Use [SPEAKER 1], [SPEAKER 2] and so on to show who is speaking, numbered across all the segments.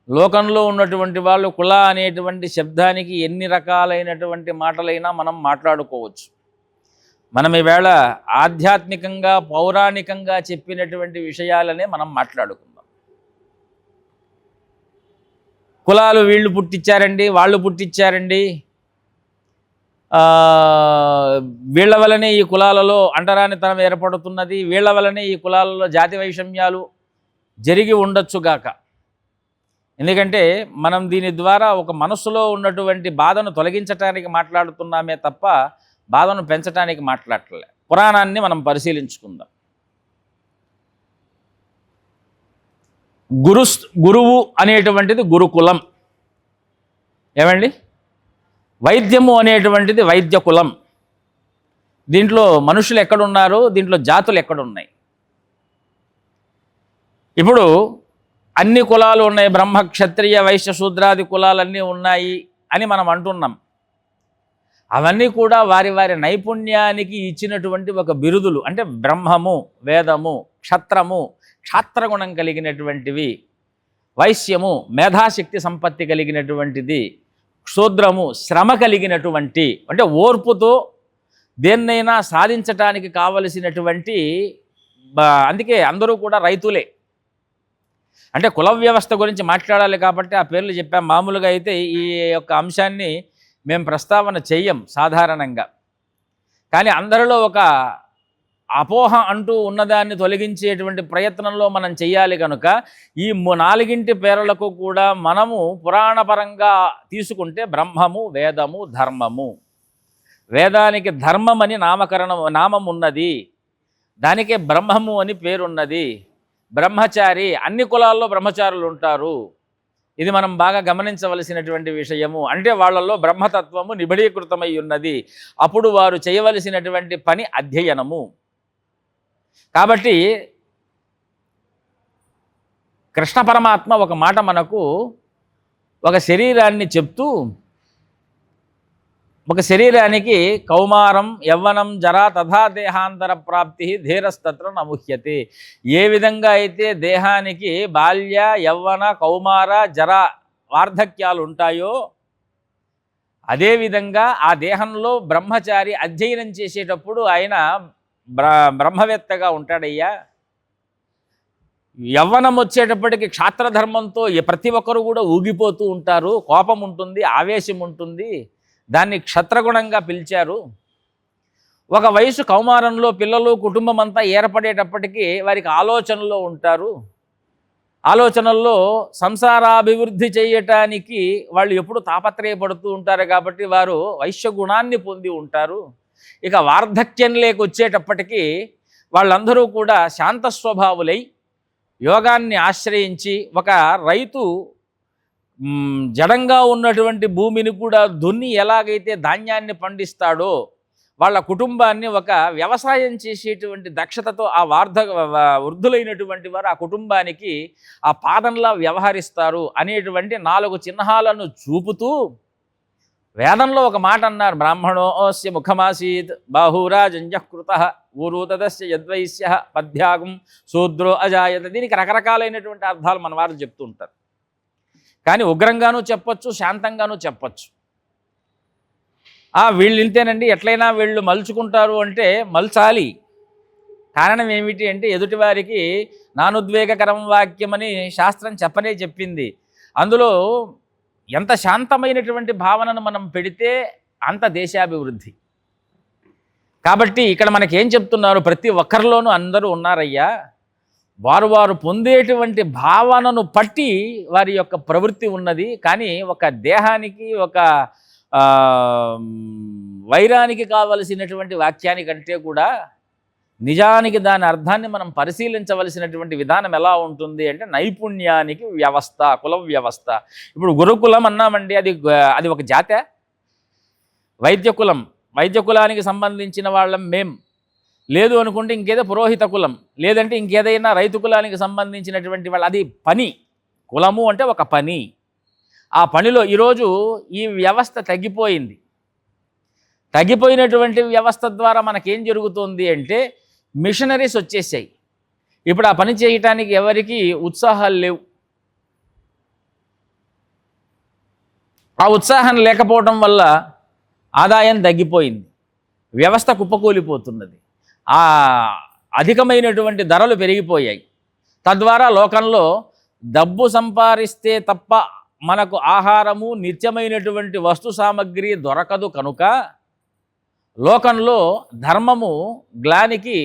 [SPEAKER 1] లోకంలో ఉన్నటువంటి వాళ్ళు కుల అనేటువంటి శబ్దానికి ఎన్ని రకాలైనటువంటి మాటలైనా మనం మాట్లాడుకోవచ్చు. మనం ఈవేళ ఆధ్యాత్మికంగా పౌరాణికంగా చెప్పినటువంటి విషయాలనే మనం మాట్లాడుకుందాం. కులాలు వీళ్ళు పుట్టించారండి, వాళ్ళు పుట్టించారండి, వీళ్ళ వలనే ఈ కులాలలో అంటరానితనం ఏర్పడుతున్నది, వీళ్ళ వలనే ఈ కులాలలో జాతి వైషమ్యాలు జరిగి ఉండొచ్చుగాక. ఎందుకంటే మనం దీని ద్వారా ఒక మనస్సులో ఉన్నటువంటి బాధను తొలగించటానికి మాట్లాడుతున్నామే తప్ప బాధను పెంచడానికి మాట్లాడలే. పురాణాన్ని మనం పరిశీలించుకుందాం. గురువు అనేటువంటిది గురుకులం, ఏమండి? వైద్యము అనేటువంటిది వైద్య కులం. దీంట్లో మనుషులు ఎక్కడున్నారు, దీంట్లో జాతులు ఎక్కడున్నాయి? ఇప్పుడు అన్ని కులాలు ఉన్నాయి, బ్రహ్మ క్షత్రియ వైశ్య శూద్రాది కులాలన్నీ ఉన్నాయి అని మనం అంటున్నాం. అవన్నీ కూడా వారి వారి నైపుణ్యానికి ఇచ్చినటువంటి ఒక బిరుదులు. అంటే బ్రహ్మము, వేదము, క్షత్రము క్షాత్రగుణం కలిగినటువంటివి, వైశ్యము మేధాశక్తి సంపత్తి కలిగినటువంటిది, శూద్రము శ్రమ కలిగినటువంటి, అంటే ఓర్పుతో దేన్నైనా సాధించటానికి కావలసినటువంటి. అందుకే అందరూ కూడా రైతులే. అంటే కుల వ్యవస్థ గురించి మాట్లాడాలి కాబట్టి ఆ పేర్లు చెప్పాం. మామూలుగా అయితే ఈ యొక్క అంశాన్ని మేము ప్రస్తావన చెయ్యం సాధారణంగా. కానీ అందరిలో ఒక అపోహ అంటూ ఉన్నదాన్ని తొలగించేటువంటి ప్రయత్నంలో మనం చెయ్యాలి కనుక ఈ 4 పేర్లకు కూడా మనము పురాణపరంగా తీసుకుంటే బ్రహ్మము, వేదము, ధర్మము. వేదానికి ధర్మం అని నామం ఉన్నది, దానికే బ్రహ్మము అని పేరున్నది. బ్రహ్మచారి, అన్ని కులాల్లో బ్రహ్మచారులు ఉంటారు. ఇది మనం బాగా గమనించవలసినటువంటి విషయము. అంటే వాళ్ళల్లో బ్రహ్మతత్వము నిబిడీకృతమై ఉన్నది. అప్పుడు వారు చేయవలసినటువంటి పని అధ్యయనము. కాబట్టి కృష్ణ పరమాత్మ ఒక మాట మనకు ఒక శరీరాన్ని చెప్తూ, ఒక శరీరానికి కౌమారం, యవ్వనం, జరా తథా దేహాంతర ప్రాప్తి ధీరస్తత్ర నముహ్యతే. ఏ విధంగా అయితే దేహానికి బాల్య, యవ్వన, కౌమార, జర, వార్ధక్యాలు ఉంటాయో అదేవిధంగా ఆ దేహంలో బ్రహ్మచారి అధ్యయనం చేసేటప్పుడు ఆయన బ్రహ్మవేత్తగా ఉంటాడయ్యా. యవ్వనం వచ్చేటప్పటికి క్షాత్రధర్మంతో ప్రతి ఒక్కరు కూడా ఊగిపోతూ ఉంటారు, కోపం ఉంటుంది, ఆవేశం ఉంటుంది, దాన్ని క్షత్రగుణంగా పిలిచారు. ఒక వయసు కౌమారంలో పిల్లలు, కుటుంబం అంతా ఏర్పడేటప్పటికీ వారికి ఆలోచనలో ఉంటారు. ఆలోచనల్లో సంసారాభివృద్ధి చేయటానికి వాళ్ళు ఎప్పుడు తాపత్రయపడుతూ ఉంటారు కాబట్టి వారు వైశ్య గుణాన్ని పొంది ఉంటారు. ఇక వార్ధక్యంలోకి వచ్చేటప్పటికీ వాళ్ళందరూ కూడా శాంత స్వభావులై యోగాన్ని ఆశ్రయించి, ఒక రైతు జడంగా ఉన్నటువంటి భూమిని కూడా దున్ని ఎలాగైతే ధాన్యాన్ని పండిస్తాడో వాళ్ళ కుటుంబాన్ని ఒక వ్యవసాయం చేసేటువంటి దక్షతతో ఆ వృద్ధులైనటువంటి వారు ఆ కుటుంబానికి ఆ పాదంలా వ్యవహరిస్తారు అనేటువంటి 4 చిహ్నాలను చూపుతూ వేదంలో ఒక మాట అన్నారు. బ్రాహ్మణోస్య ముఖమాసీత్ బాహురాజంజకృత ఊరూతదస్య యద్వైశ్య పద్భ్యాగం శూద్రో అజాయత. దీనికి రకరకాలైనటువంటి అర్థాలు మన వారు చెప్తూ ఉంటారు. కానీ ఉగ్రంగానూ చెప్పచ్చు, శాంతంగానూ చెప్పచ్చు. వీళ్ళు ఇంతేనండి, ఎట్లయినా వీళ్ళు మలుచుకుంటారు అంటే మలచాలి. కారణం ఏమిటి అంటే ఎదుటివారికి నానుద్వేగకరం వాక్యమని శాస్త్రం చెప్పింది. అందులో ఎంత శాంతమైనటువంటి భావనను మనం పెడితే అంత దేశాభివృద్ధి. కాబట్టి ఇక్కడ మనకేం చెప్తున్నారు, ప్రతి ఒక్కరిలోనూ అందరూ ఉన్నారయ్యా, వారు పొందేటువంటి భావనను పట్టి వారి యొక్క ప్రవృత్తి ఉన్నది. కానీ ఒక దేహానికి, ఒక వైరానికి కావలసినటువంటి వాక్యానికంటే కూడా నిజానికి దాని అర్థాన్ని మనం పరిశీలించవలసినటువంటి విధానం ఎలా ఉంటుంది అంటే నైపుణ్యానికి వ్యవస్థ, కుల వ్యవస్థ. ఇప్పుడు గురుకులం అన్నామండి, అది ఒక జాతే? వైద్య కులం, వైద్య కులానికి సంబంధించిన వాళ్ళం మేం. లేదు అనుకుంటే ఇంకేదో పురోహిత కులం, లేదంటే ఇంకేదైనా రైతు కులానికి సంబంధించినటువంటి వాళ్ళు. అది పని. కులము అంటే ఒక పని. ఆ పనిలో ఈరోజు ఈ వ్యవస్థ తగ్గిపోయింది. తగ్గిపోయినటువంటి వ్యవస్థ ద్వారా మనకేం జరుగుతుంది అంటే మిషనరీస్ వచ్చేసాయి. ఇప్పుడు ఆ పని చేయటానికి ఎవరికి ఉత్సాహాలు లేవు. ఆ ఉత్సాహం లేకపోవడం వల్ల ఆదాయం తగ్గిపోయింది, వ్యవస్థ కుప్పకూలిపోతున్నది, ఆ అధికమైనటువంటి ధరలు పెరిగిపోయాయి. తద్వారా లోకంలో డబ్బు సంపాదిస్తే తప్ప మనకు ఆహారము, నిత్యమైనటువంటి వస్తు సామగ్రి దొరకదు కనుక లోకంలో ధర్మము గ్లానికి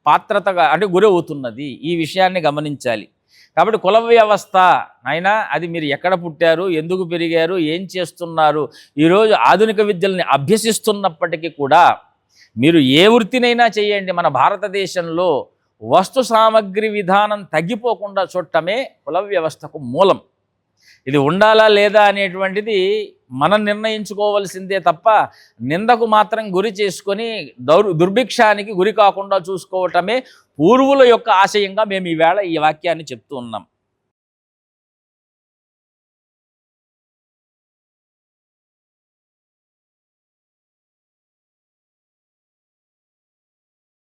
[SPEAKER 1] పాత్రతగా అంటే గురవుతున్నది. ఈ విషయాన్ని గమనించాలి. కాబట్టి కుల వ్యవస్థ అయినా అది మీరు ఎక్కడ పుట్టారు, ఎందుకు పెరిగారు, ఏం చేస్తున్నారు, ఈరోజు ఆధునిక విద్యల్ని అభ్యసిస్తున్నప్పటికీ కూడా మీరు ఏ వృత్తినైనా చేయండి, మన భారతదేశంలో వస్తు సామగ్రి విధానం తగ్గిపోకుండా చూడటమే కుల వ్యవస్థకు మూలం. ఇది ఉండాలా లేదా అనేటువంటిది మనం నిర్ణయించుకోవాల్సిందే తప్ప నిందకు మాత్రం గురి చేసుకొని దుర్భిక్షానికి గురి కాకుండా చూసుకోవటమే పూర్వుల యొక్క ఆశయంగా మేము ఈవేళ ఈ వాక్యాన్ని చెప్తూ ఉన్నాం.